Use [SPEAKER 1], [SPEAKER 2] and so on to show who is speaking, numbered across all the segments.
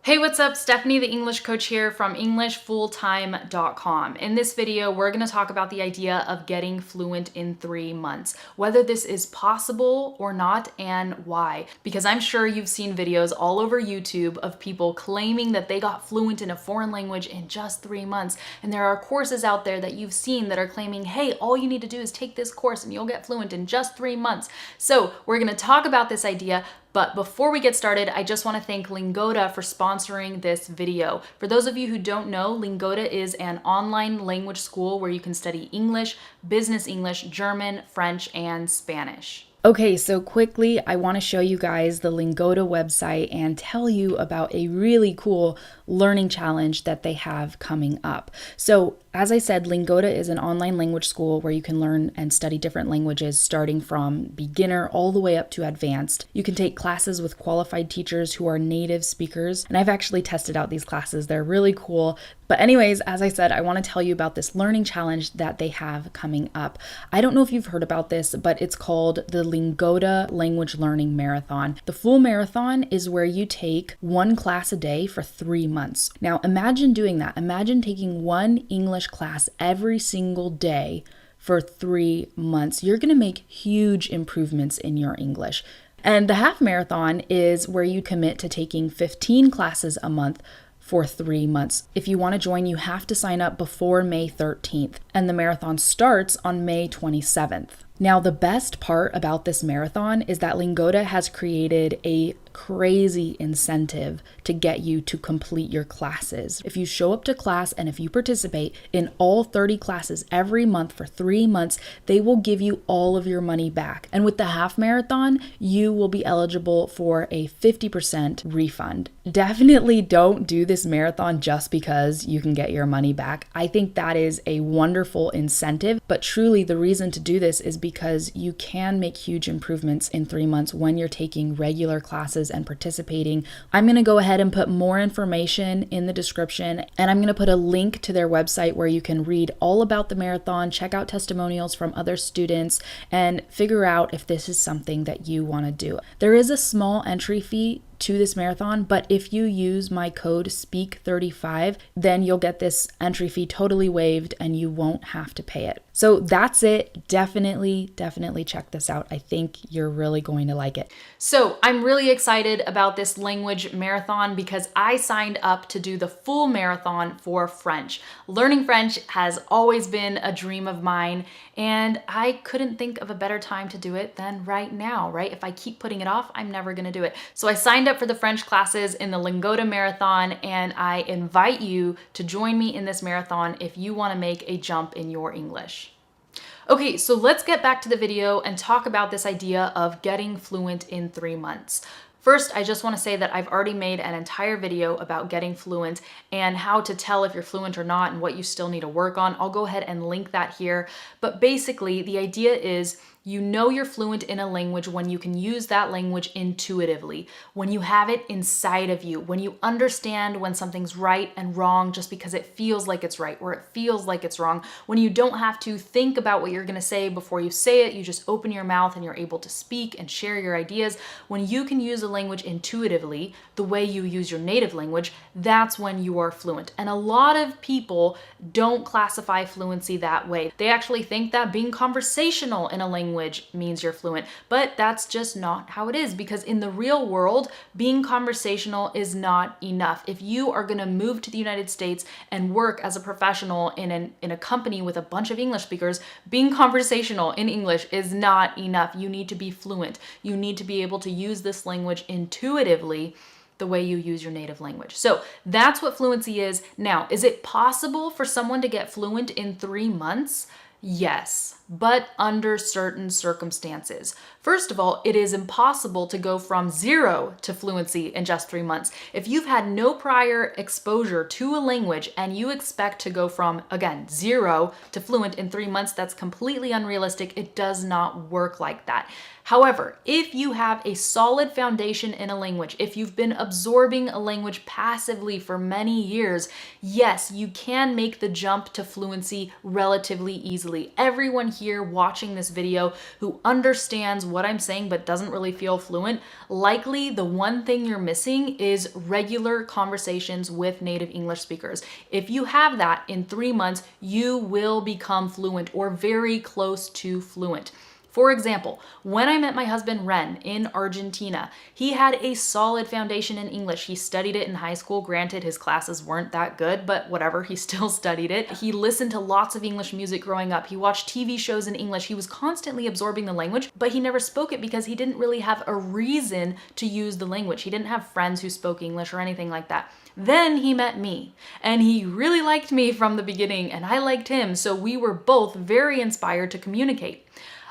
[SPEAKER 1] Hey, what's up? Stephanie, the English coach here from EnglishFulltime.com. In this video, we're going to talk about the idea of getting fluent in 3 months, whether this is possible or not and why. Because I'm sure you've seen videos all over YouTube of people claiming that they got fluent in a foreign language in just 3 months. And there are courses out there that you've seen that are claiming, hey, all you need to do is take this course and you'll get fluent in just 3 months. So we're going to talk about this idea. But before we get started, I just want to thank Lingoda for sponsoring this video. For those of you who don't know, Lingoda is an online language school where you can study English, business English, German, French, and Spanish. Okay, so quickly, I want to show you guys the Lingoda website and tell you about a really cool learning challenge that they have coming up. So as I said, Lingoda is an online language school where you can learn and study different languages starting from beginner all the way up to advanced. You can take classes with qualified teachers who are native speakers, and I've actually tested out these classes. They're really cool. But anyways, as I said, I want to tell you about this learning challenge that they have coming up. I don't know if you've heard about this, but it's called the Lingoda Language Learning Marathon. The full marathon is where you take one class a day for 3 months. Now imagine doing that. Imagine taking one English class every single day for 3 months. You're going to make huge improvements in your English. And the half marathon is where you commit to taking 15 classes a month for 3 months. If you want to join, you have to sign up before May 13th, and the marathon starts on May 27th. Now, the best part about this marathon is that Lingoda has created a crazy incentive to get you to complete your classes. If you show up to class and if you participate in all 30 classes every month for 3 months, they will give you all of your money back. And with the half marathon, you will be eligible for a 50% refund. Definitely don't do this marathon just because you can get your money back. I think that is a wonderful incentive, but truly the reason to do this is because you can make huge improvements in 3 months when you're taking regular classes and participating. I'm going to go ahead and put more information in the description, and I'm going to put a link to their website where you can read all about the marathon, check out testimonials from other students, and figure out if this is something that you want to do. There is a small entry fee to this marathon, but if you use my code SPEAK35, then you'll get this entry fee totally waived and you won't have to pay it. So that's it. Definitely check this out. I think you're really going to like it. So I'm really excited about this language marathon because I signed up to do the full marathon for French. Learning French has always been a dream of mine, and I couldn't think of a better time to do it than right now, right? If I keep putting it off, I'm never going to do it. So I signed up for the French classes in the Lingoda marathon, and I invite you to join me in this marathon if you want to make a jump in your English. Okay, so let's get back to the video and talk about this idea of getting fluent in 3 months. First, I just want to say that I've already made an entire video about getting fluent and how to tell if you're fluent or not and what you still need to work on. I'll go ahead and link that here. But basically, the idea is you know you're fluent in a language when you can use that language intuitively, when you have it inside of you, when you understand when something's right and wrong just because it feels like it's right or it feels like it's wrong, when you don't have to think about what you're going to say before you say it, you just open your mouth and you're able to speak and share your ideas. When you can use a language intuitively, the way you use your native language, that's when you are fluent. And a lot of people don't classify fluency that way. They actually think that being conversational in a language means you're fluent, but that's just not how it is, because in the real world, being conversational is not enough. If you are going to move to the United States and work as a professional in a company with a bunch of English speakers, being conversational in English is not enough. You need to be fluent. You need to be able to use this language intuitively the way you use your native language. So that's what fluency is. Now, is it possible for someone to get fluent in 3 months? Yes, but under certain circumstances. First of all, it is impossible to go from 0 to fluency in just 3 months. If you've had no prior exposure to a language and you expect to go from, again, 0 to fluent in 3 months, that's completely unrealistic. It does not work like that. However, if you have a solid foundation in a language, if you've been absorbing a language passively for many years, yes, you can make the jump to fluency relatively easily. Everyone here watching this video who understands what I'm saying but doesn't really feel fluent, likely the one thing you're missing is regular conversations with native English speakers. If you have that in 3 months, you will become fluent or very close to fluent. For example, when I met my husband Ren in Argentina, he had a solid foundation in English. He studied it in high school. Granted, his classes weren't that good, but whatever, he still studied it. He listened to lots of English music growing up. He watched TV shows in English. He was constantly absorbing the language, but he never spoke it because he didn't really have a reason to use the language. He didn't have friends who spoke English or anything like that. Then he met me, and he really liked me from the beginning, and I liked him, so we were both very inspired to communicate.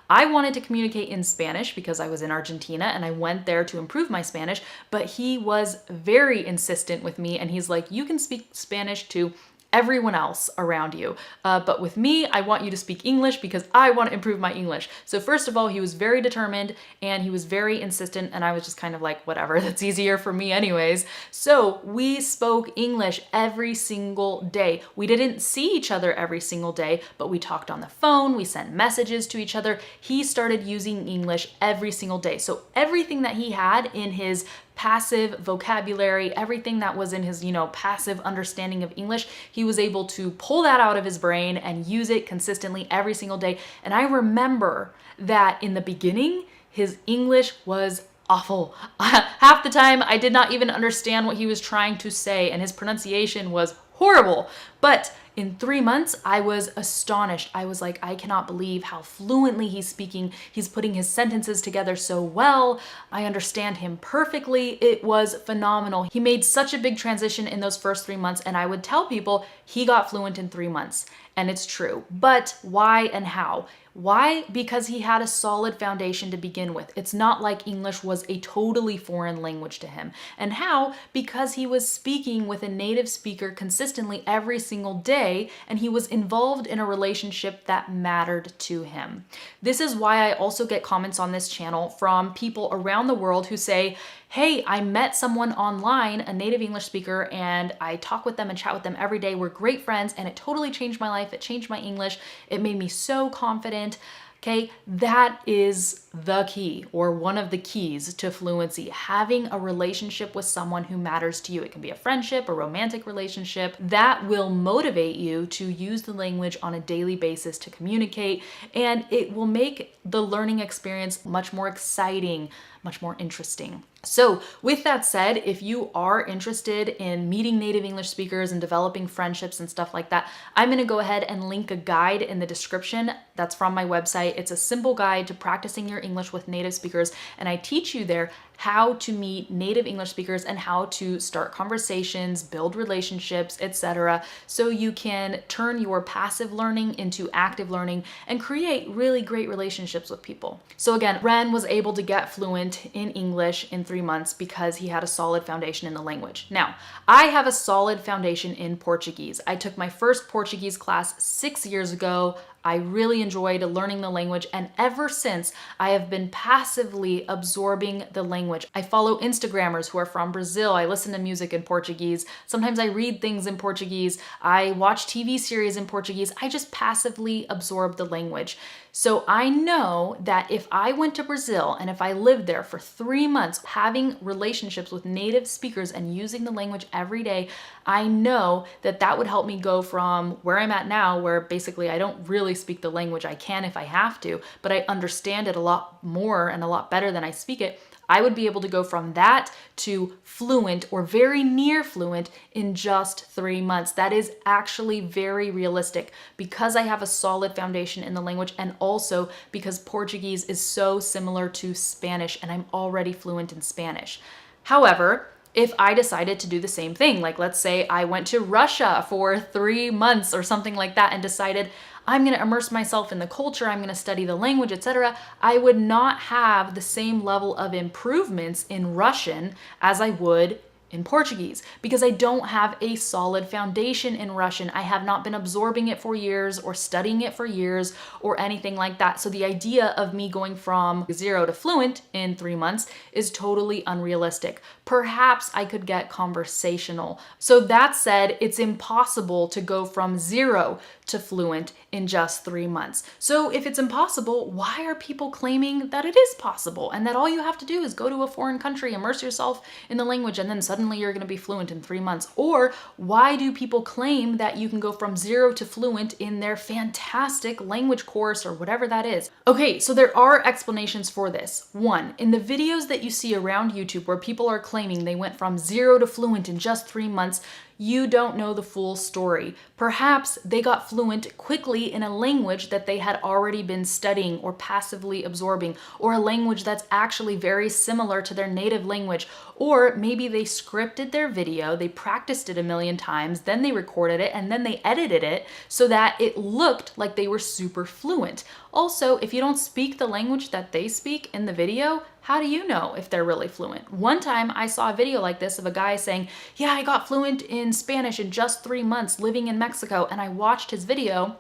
[SPEAKER 1] I wanted to communicate in Spanish because I was in Argentina and I went there to improve my Spanish, but he was very insistent with me and he's like, you can speak Spanish to everyone else around you. But with me, I want you to speak English because I want to improve my English. So first of all, he was very determined and he was very insistent and I was just kind of like, whatever, that's easier for me anyways. So we spoke English every single day. We didn't see each other every single day, but we talked on the phone, we sent messages to each other. He started using English every single day. So everything that he had in his passive vocabulary, everything that was in his, passive understanding of English, he was able to pull that out of his brain and use it consistently every single day. And I remember that in the beginning, his English was awful. Half the time, I did not even understand what he was trying to say, and his pronunciation was horrible. But in 3 months, I was astonished. I was like, I cannot believe how fluently he's speaking. He's putting his sentences together so well. I understand him perfectly. It was phenomenal. He made such a big transition in those first 3 months, and I would tell people he got fluent in 3 months. And it's true. But why and how? Why? Because he had a solid foundation to begin with. It's not like English was a totally foreign language to him. And how? Because he was speaking with a native speaker consistently every single day, and he was involved in a relationship that mattered to him. This is why I also get comments on this channel from people around the world who say, hey, I met someone online, a native English speaker, and I talk with them and chat with them every day. We're great friends, and it totally changed my life. It changed my English. It made me so confident. Okay, that is the key, or one of the keys to fluency, having a relationship with someone who matters to you. It can be a friendship, a romantic relationship that will motivate you to use the language on a daily basis to communicate, and it will make the learning experience much more exciting, much more interesting. So with that said, if you are interested in meeting native English speakers and developing friendships and stuff like that, I'm going to go ahead and link a guide in the description that's from my website. It's a simple guide to practicing your English with native speakers, and I teach you there how to meet native English speakers and how to start conversations, build relationships, etc. So you can turn your passive learning into active learning and create really great relationships with people. So again, Ren was able to get fluent in English in 3 months because he had a solid foundation in the language. Now, I have a solid foundation in Portuguese. I took my first Portuguese class 6 years ago. I really enjoyed learning the language, and ever since, I have been passively absorbing the language. I follow Instagrammers who are from Brazil. I listen to music in Portuguese. Sometimes I read things in Portuguese. I watch TV series in Portuguese. I just passively absorb the language. So I know that if I went to Brazil and if I lived there for 3 months, having relationships with native speakers and using the language every day, I know that that would help me go from where I'm at now, where basically I don't really speak the language. I can if I have to, but I understand it a lot more and a lot better than I speak it. I would be able to go from that to fluent or very near fluent in just 3 months. That is actually very realistic because I have a solid foundation in the language, and also because Portuguese is so similar to Spanish and I'm already fluent in Spanish. However, if I decided to do the same thing, like let's say I went to Russia for 3 months or something like that and decided I'm going to immerse myself in the culture, I'm going to study the language, etc., I would not have the same level of improvements in Russian as I would in Portuguese because I don't have a solid foundation in Russian. I have not been absorbing it for years or studying it for years or anything like that. So the idea of me going from 0 to fluent in 3 months is totally unrealistic. Perhaps I could get conversational. So that said, it's impossible to go from 0 to fluent in just 3 months. So if it's impossible, why are people claiming that it is possible and that all you have to do is go to a foreign country, immerse yourself in the language, and then suddenly you're going to be fluent in 3 months? Or why do people claim that you can go from 0 to fluent in their fantastic language course or whatever that is? Okay, so there are explanations for this. One, in the videos that you see around YouTube where people are claiming they went from 0 to fluent in just 3 months, you don't know the full story. Perhaps they got fluent quickly in a language that they had already been studying or passively absorbing, or a language that's actually very similar to their native language. Or maybe they scripted their video, they practiced it a million times, then they recorded it, and then they edited it so that it looked like they were super fluent. Also, if you don't speak the language that they speak in the video, how do you know if they're really fluent? One time I saw a video like this of a guy saying, yeah, I got fluent in Spanish in just 3 months living in Mexico, and I watched his video.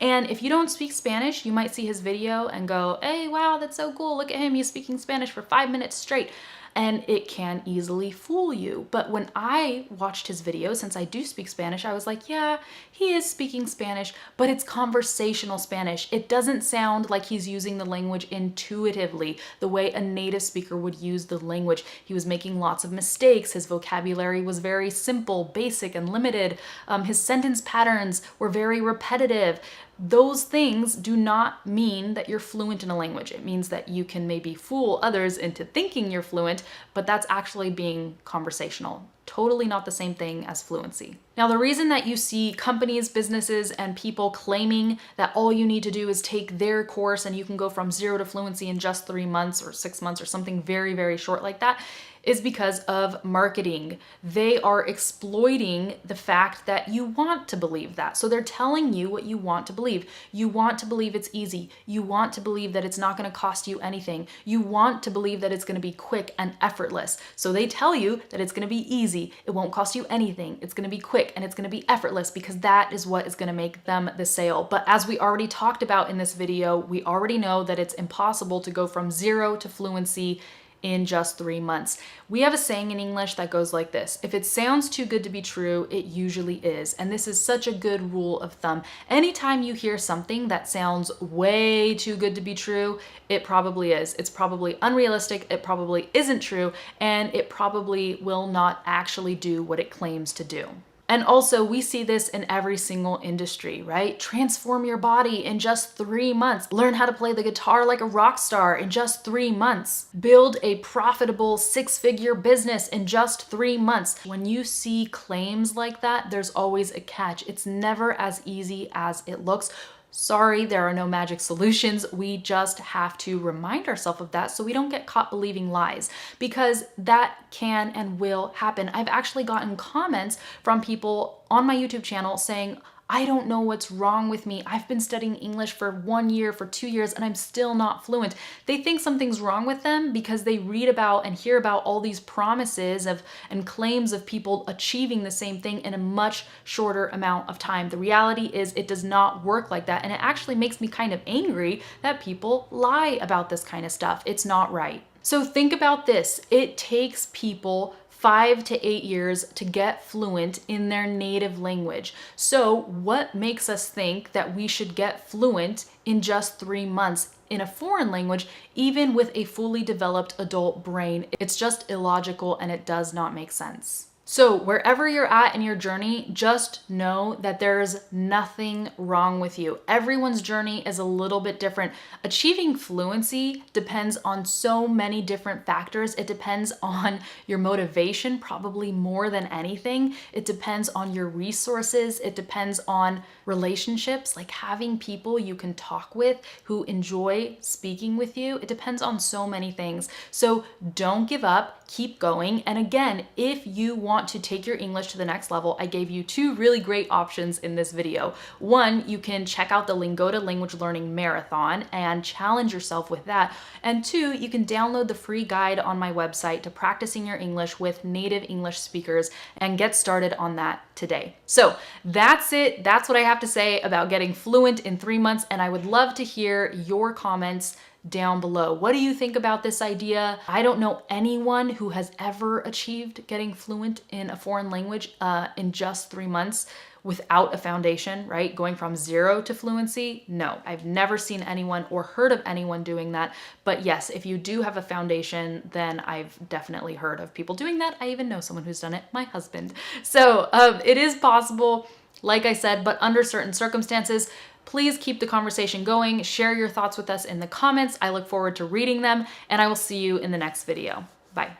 [SPEAKER 1] And if you don't speak Spanish, you might see his video and go, hey, wow, that's so cool. Look at him, he's speaking Spanish for 5 minutes straight. And it can easily fool you. But when I watched his video, since I do speak Spanish, I was like, yeah, he is speaking Spanish, but it's conversational Spanish. It doesn't sound like he's using the language intuitively, the way a native speaker would use the language. He was making lots of mistakes. His vocabulary was very simple, basic, and limited. His sentence patterns were very repetitive. Those things do not mean that you're fluent in a language. It means that you can maybe fool others into thinking you're fluent, but that's actually being conversational. Totally not the same thing as fluency. Now, the reason that you see companies, businesses, and people claiming that all you need to do is take their course and you can go from 0 to fluency in just 3 months or 6 months or something very, very short like that is because of marketing. They are exploiting the fact that you want to believe that. So they're telling you what you want to believe. You want to believe it's easy. You want to believe that it's not going to cost you anything. You want to believe that it's going to be quick and effortless. So they tell you that it's going to be easy. It won't cost you anything. It's going to be quick and it's going to be effortless because that is what is going to make them the sale. But as we already talked about in this video, we already know that it's impossible to go from 0 to fluency in just 3 months. We have a saying in English that goes like this: if it sounds too good to be true, it usually is. And this is such a good rule of thumb. Anytime you hear something that sounds way too good to be true, it probably is. It's probably unrealistic, it probably isn't true, and it probably will not actually do what it claims to do. And also, we see this in every single industry, right? Transform your body in just 3 months. Learn how to play the guitar like a rock star in just 3 months. Build a profitable 6-figure business in just 3 months. When you see claims like that, there's always a catch. It's never as easy as it looks. Sorry, there are no magic solutions. We just have to remind ourselves of that so we don't get caught believing lies, because that can and will happen. I've actually gotten comments from people on my YouTube channel saying, I don't know what's wrong with me. I've been studying English for 1 year, for 2 years, and I'm still not fluent. They think something's wrong with them because they read about and hear about all these promises and claims of people achieving the same thing in a much shorter amount of time. The reality is it does not work like that, and it actually makes me kind of angry that people lie about this kind of stuff. It's not right. So think about this. It takes people 5 to 8 years to get fluent in their native language. So what makes us think that we should get fluent in just 3 months in a foreign language, even with a fully developed adult brain? It's just illogical and it does not make sense. So wherever you're at in your journey, just know that there's nothing wrong with you. Everyone's journey is a little bit different. Achieving fluency depends on so many different factors. It depends on your motivation, probably more than anything. It depends on your resources. It depends on relationships, like having people you can talk with who enjoy speaking with you. It depends on so many things. So don't give up, keep going. And again, if you want want to take your English to the next level, I gave you two really great options in this video. One, you can check out the Lingoda Language Learning Marathon and challenge yourself with that. And two, you can download the free guide on my website to practicing your English with native English speakers and get started on that today. So that's it. That's what I have to say about getting fluent in 3 months. And I would love to hear your comments down below. What do you think about this idea? I don't know anyone who has ever achieved getting fluent in a foreign language in just 3 months without a foundation, right? Going from 0 to fluency. No, I've never seen anyone or heard of anyone doing that. But yes, if you do have a foundation, then I've definitely heard of people doing that. I even know someone who's done it, my husband. So it is possible, like I said, but under certain circumstances. Please keep the conversation going. Share your thoughts with us in the comments. I look forward to reading them, and I will see you in the next video. Bye.